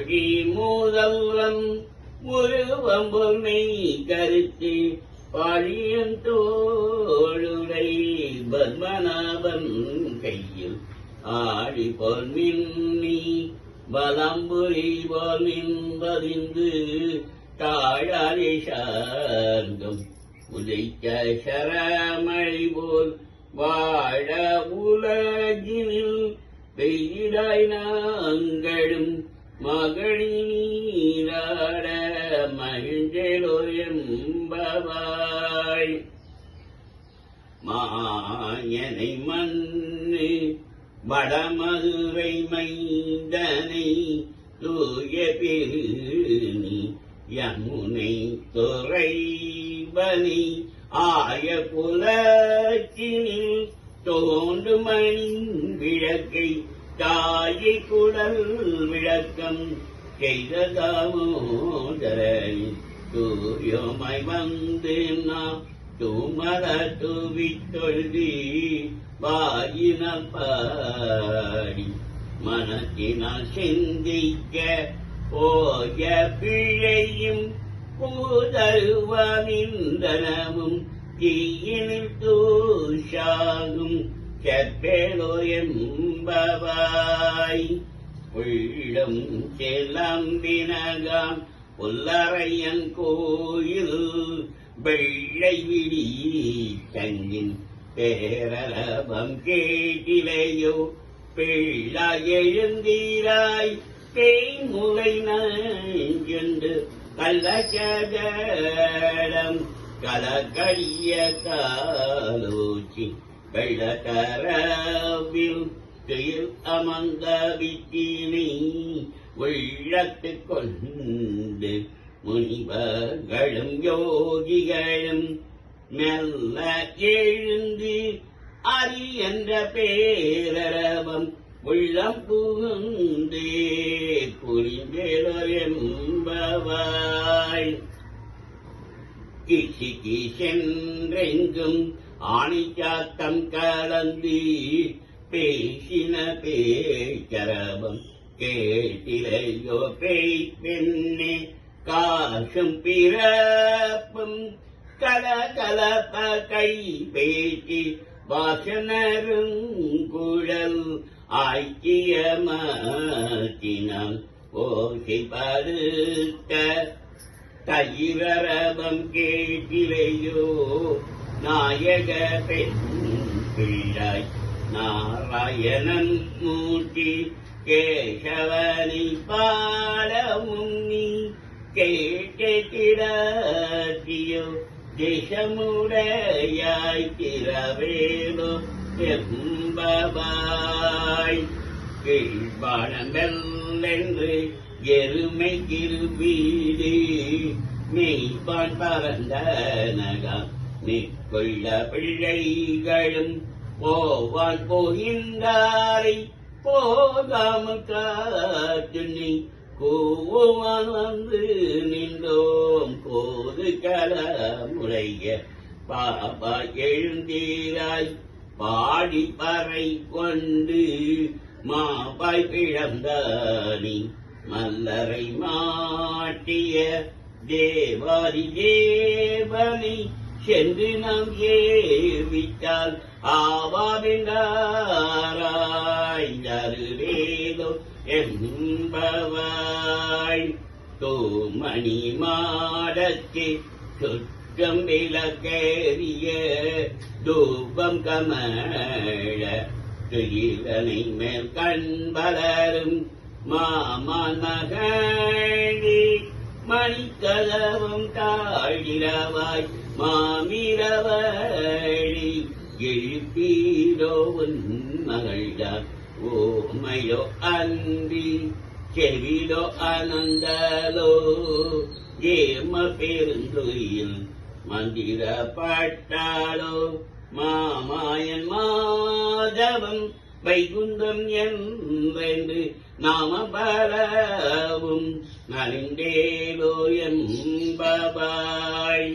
மொழி முதல்வன் உருவம் பொன்னை கருத்து பாழியன் தோளுடை பத்மநாபன் கையில் ஆடி பொன்மின்னி பலம்புரி போல் நின்பறிந்து தாழாரி சார்ந்தும் உதைக்க சரமழை போல் வாழ உலகினில் பெய்தாய் நாங்களும் மகளி நீராட மகிழ்ந்தேலோ என்பவாய். மாயனை மண்ணு வடமதுரை மைந்தனை தூய பெருநி யமுனை துறைவனி ஆய புலச்சினில் தோன்று மணி விளக்கை தாயை குடல் விளக்கம் செய்த தாமோதரன் தூயோமாய் வந்து நாம் தூமர தூவித் தொழுதி வாயினால் பாடி மனத்தினால் சிந்திக்க போய பிழையும் பூதருவானிந்தனமும் தீயினில் தூஷாகும் செப்பேலோ என்பவாய். உள்ளம் செலம்பினகாம் புல்லறையன் கோயில் வெள்ளை விழி தங்கின் பேரலபம் கேட்டிலையோ பிள்ளா எழுந்தீராய் பேய்முலை நஞ்சென்று கள்ளச்சகடம் கலக்கடிய காலோச்சி வெள்ளக்கரவில் துயில் அமர்ந்த விட்டினை உள்ளத்து கொண்டு முனிவர்களும் யோகிகளும் மெல்ல எழுந்து அரி என்ற பேரரவம் உள்ளம் புகுந்தே புரிந்தேலோ என்பவாய். கிசிக்கு சென்றெங்கும் ஆணிச்சாத்தம் கலந்து பேசின பேச்சரவம் கேட்டிலையோ பேய் பெண்ணே காசும் பிறப்பும் கலகலப்ப கை பேசி வாசனரும் குழல் ஐக்கியமாத்தினம் ஓசை பருத்த தயிரரபம் கேட்டிலையோ நாயக பெண் பிள்ளாய் நாராயணன் மூர்த்தி கேசவனை பாடமும் நீ கேட்டிடத்தியோ தேசமுடையாய் திரவேலோ என்பவாய். கீழ்பானமெல்லென்று எருமை கிருவீடு மெய்பான் பறந்த நகம் நிற்கொள்ள பிள்ளைகளும் போவான் போகின்றாரை போகாமல் காத்து நீ கூவான் வந்து நின்றோம் கோது கலமுறைய பாபா எழுந்தீராய் பாடி பறை கொண்டு மாபாய் பிழந்தானி மல்லரை மாட்டிய தேவாரி தேவனை சென்று நாம் ஏவித்தால் ஆவாவின்றாராய் தருவேலோ என்பவாய். தோமணி மாடத்தே சுற்றம் விளக்கேறிய தூபம் கமழ துயிலனை மேல் கண்பலரும் மாமான் மகளி மணிக்கதவம் தாழிரவாய் மாமிரவழி எழுப்பீரோ உன் மகள்தான் ஓமையோ அன்றி செவிலோ அனந்தலோ ஏம பெருந்துயில் மந்திர பட்டாளோ மாமாயன் மாதவம் வைகுந்தம் என்று நாம பலவும் நலிந்தேலோ என்பவாய்.